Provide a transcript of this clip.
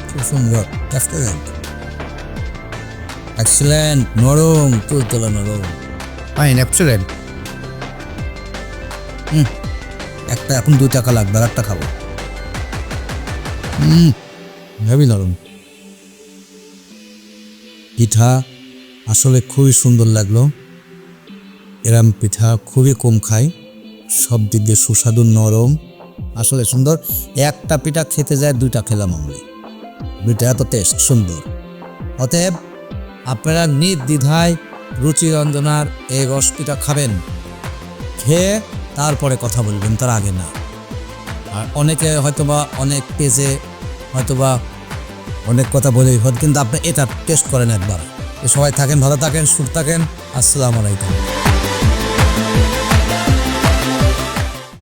খুব সুন্দর, এক্সেলেন্ট, নরম, তুলতুলা নরম, ফাইন, এক্সেলেন্ট। একটা এখন 2 টাকা লাগবে, আর একটা খাবো। হেভি নরম পিঠা, আসলে খুবই সুন্দর লাগলো। এরম পিঠা খুবই কম খাই, সব দিক দিয়ে সুস্বাদু, নরম, আসলে সুন্দর। একটা পিঠা খেতে যায় 2টা খেলাম আমি, 2টা এত টেস্ট সুন্দর। অতএব আপনারা নির্দ্বিধায় রুচিরঞ্জনার এই রস পিঠা খাবেন, খেয়ে তারপরে কথা বলবেন, তার আগে না। আর অনেকে হয়তোবা অনেক পেজে হয়তোবা অনেক কথা বলেই হয়তো, কিন্তু আপনি এটা টেস্ট করেন একবার। সবাই থাকেন, ভালো থাকেন, সুস্থ থাকেন। আসসালামু আলাইকুম।